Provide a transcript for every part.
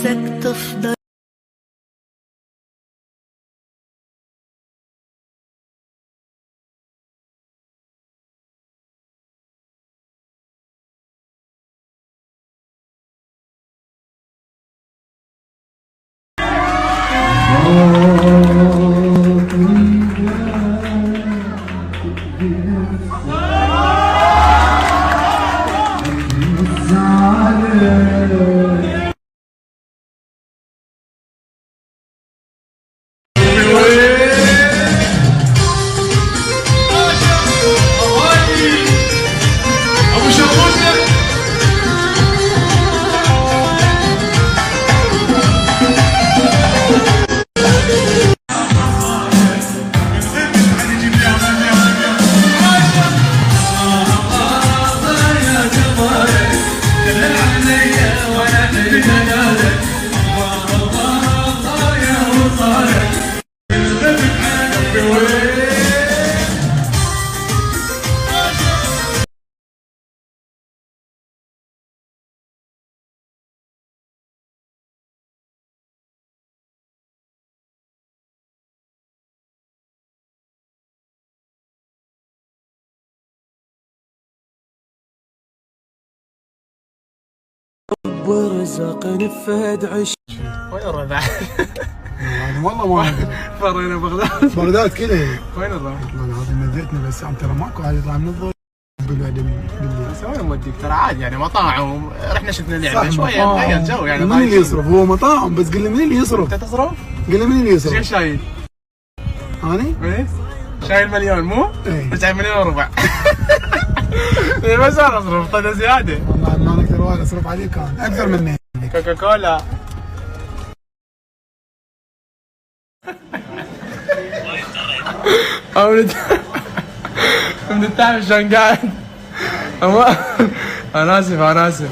عايزك تفضل. ورزق نفد عش. وين الربع؟ والله ما ادري. فرينا بغداد. بغداد كلها. وين الربع؟ والله العظيم نذيتنا بس عم ترى ماكو عاد يطلع من الضوء بالوعد بالليل. بس وين نوديك ترى عادي يعني مطاعم رحنا شفنا لعبه شويه نغير جو يعني. من اللي يصرف؟ هو مطاعم بس قل لي من اللي يصرف؟ انت تصرف؟ قل لي من اللي يصرف؟ شو شايل؟ اني؟ ايه شايل مليون مو؟ ايه شايل مليون وربع. بس انا اصرف طيب زياده. والله ما اقدر وايد اصرف عليك انا اكثر مني. كوكا كولا. من التعب شلون قاعد. انا اسف انا اسف.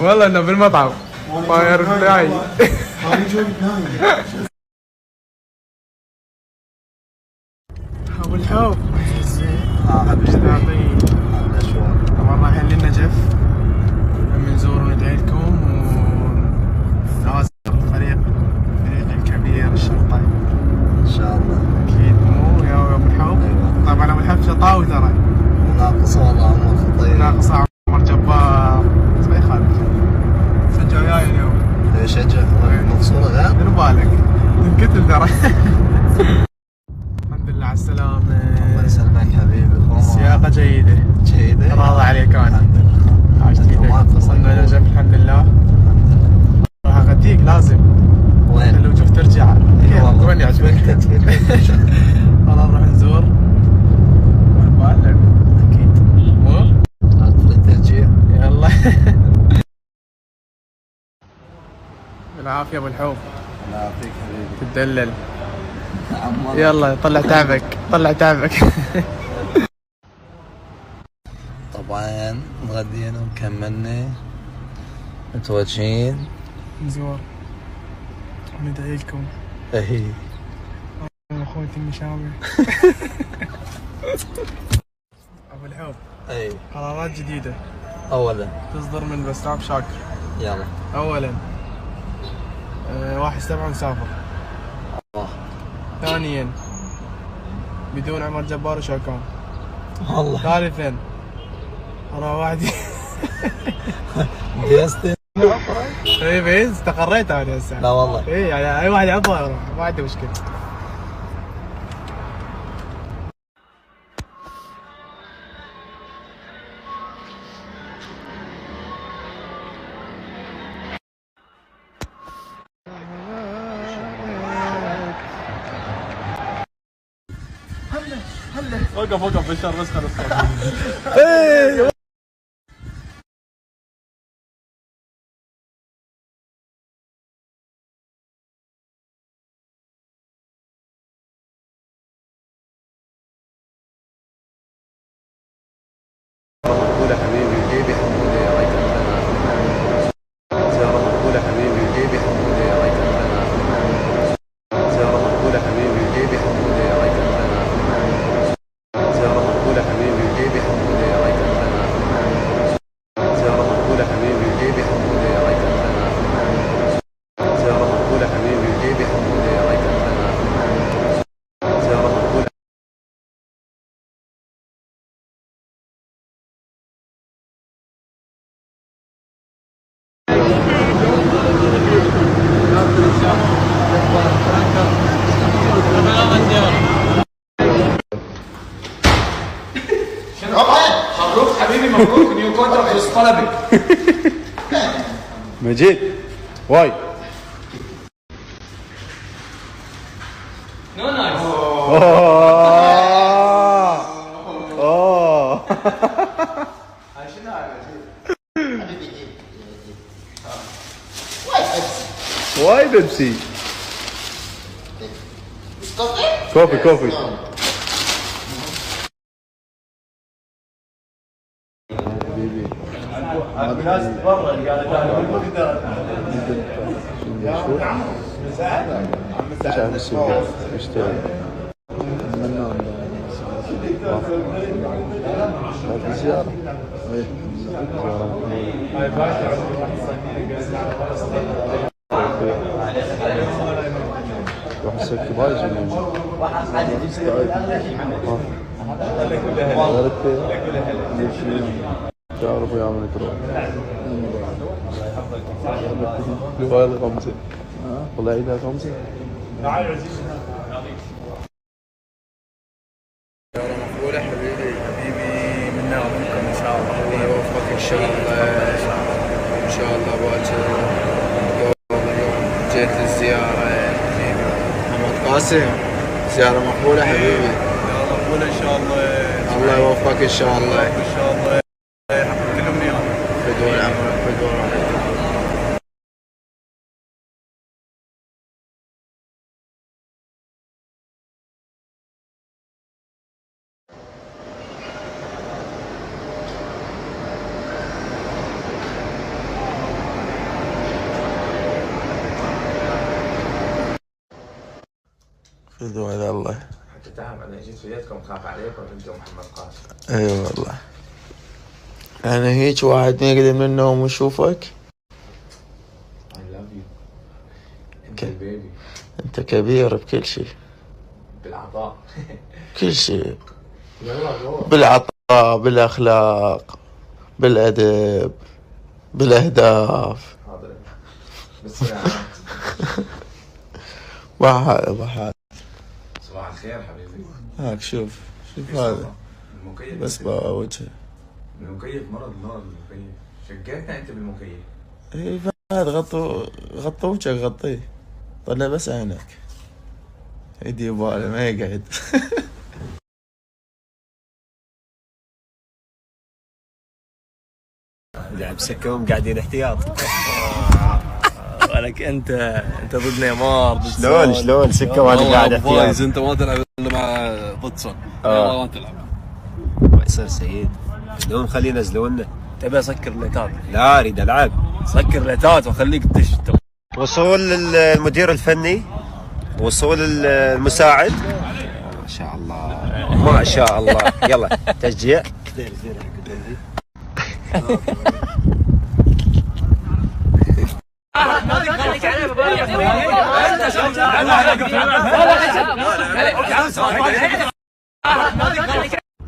والله انه بالمطعم فاير فلاي. ابو الحب والله اهل النجف بنزور وندعي لكم ونواصل فريق الكبير الشرطي ان شاء الله. اكيد مو يا ابو الحب. طبعا ابو الحب شطاوي ترى. ناقص والله عمر خطير. ناقص عمر جبار. ما يخالف. سجل وياي اليوم. شجع مبسوط غاب. دير بالك تنقتل ترى. الحمد لله على السلامة. الله يسلمك حبيبي. السياقة جيدة. جيدة. راضي عليك انا. الحمد لله. عشت ايدك. وصلنا نجف الحمد لله. راح اغديك لازم. وين؟ لو شفت ترجع. وين يعجبك؟ خلاص نروح نزور. بالك. اكيد. مو؟ تريد ترجيع؟ يلا. بالعافية ابو الحب. الله يعافيك حبيبي. تدلل. عمر. يلا طلع تعبك طلع تعبك. طبعا غدينا وكملنا متوجهين نزور وندعي لكم. اهي اخوتي المشاوي. ابو الحب اي. قرارات جديدة اولا تصدر من بسام شاكر. يلا. اولا 1/7 نسافر. الله. ثانيا بدون عمر جبار وشوكان. والله. ثالثا اروح وحدي. جيستي. اي بس استقريت انا هسه. لا والله. اي يعني اي واحد يبغى يروح ما عندي مشكلة. وقف بشار بس خلص. مقبولة حبيبي وجيبي حمودة يا ريت الفنان. زيارة مقبولة حبيبي وجيبي حمودة يا ريت الفنان. زيارة مقبولة حبيبي وجيبي حمودة يا ريت الفنان. زيارة مقبولة حبيبي وجيبي حمودة يا ريت الفنان. مبروك نيو كونتراكت طلبك. مجيد واي نو نايس. واي بيبسي كوفي كوفي. تعرفوا يا عم تروح والله خمسة والله عيدها خمسة. مقبولة حبيبي منا ومنكم ان شاء الله. الله يوفقك ان شاء الله ان شاء الله. باكر اليوم جيت للزيارة حبيبي محمد قاسم. زيارة مقبولة حبيبي. مقبولة ان شاء الله. الله يوفقك ان شاء الله. ان شاء الله يحقق كل امنياتك. بدون عمرك بدون راحتك. خذوا على الله. حتى تعب انا جيت وياكم خاف عليكم انتم محمد قاسم. اي أيوة والله انا هيك واحد نقدر من النوم واشوفك. I love you. انت البيبي. انت كبير بكل شيء. بالعطاء. كل شيء. بالعطاء بالاخلاق بالادب بالاهداف. حاضر. بالسلامات. وحاد صباح الخير حبيبي. هاك شوف هذا المكيف بس بقى وجهه. المكيف مرض نار المكيف. شقيتنا انت بالمكيف. اي فهد غطوا وجهك غطيه. طلع بس عينك. يدي باله ما يقعد. لعب سكه قاعدين احتياط. ولك انت ضد نيمار شلون سكه وانا قاعد احتياط. انت ما تلعب الا مع ضد سون. ما تلعب. ما يصير سعيد. شلون خليه ينزلونا؟ تبي اسكر ليتات. لا اريد العب. سكر ليتات وخليك تشتغل. وصول المدير الفني. وصول المساعد. ما شاء الله ما شاء الله. يلا تشجيع.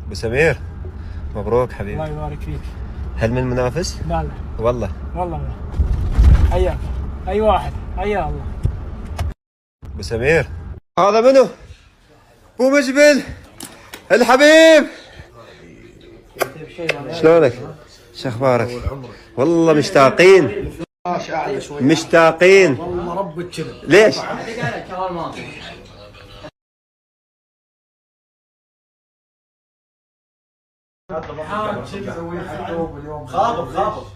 ابو سمير مبروك حبيبي. الله يبارك فيك. هل من منافس؟ لا لا والله والله حياك. اي واحد حيا الله. ابو سمير هذا منو؟ ابو مجبل الحبيب. شلونك؟ شو اخبارك؟ والله مشتاقين مشتاقين. والله رب الكذب. ليش؟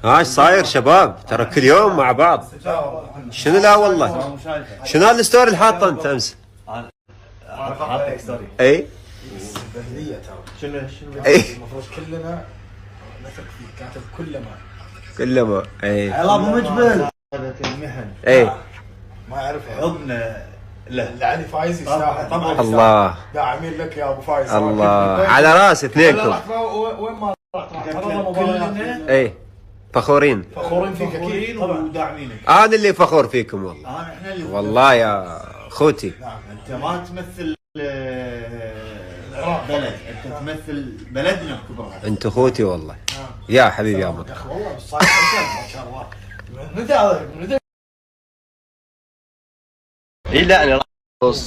ايش صاير شباب؟ ترى كل يوم مع بعض. شنو لا والله. شنو هالستوري اللي حاطه انت امس؟ حاطك ستوري. اي شنو المفروض كلنا نثق فيه. كاتب كلما اي يلا ابو مجبل المهن. اي ما يعرف حضن له. علي فايز يستاهل طبعا. الله داعمين لك يا ابو فايز. الله على راس اثنينكم. وين ما رحت اي فخورين فيك اكيد وداعمينك. انا اللي فخور فيكم والله. احنا اللي والله يا اخوتي. انت ما تمثل بلد، انت تمثل بلدنا بكبرها. انت اخوتي والله. يا حبيبي يا ابو. والله صاير ما شاء الله. متى اي لا انا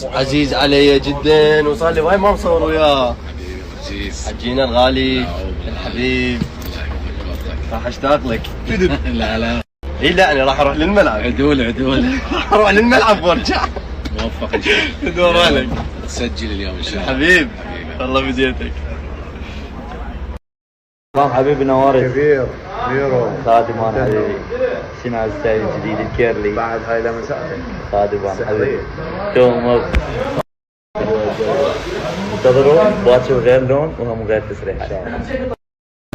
عزيز علي جدا وصار لي وايد ما مصور وياه. عزيز حجينا الغالي الحبيب راح اشتاق لك. لا لا اي لا انا راح اروح للملعب. عدول راح اروح للملعب وارجع. موفق ان شاء الله. دور عليك. تسجل اليوم ان شاء الله. حبيب والله بديتك. سلام حبيبي نوارد كبير ميرو خادم انا حبيبي. شنو هذا الستايل الجديد الكيرلي؟ بعد هاي لمساتك خادم انا حبيبي. شو انتظروا باكر غير لون وهم غير تسريحات.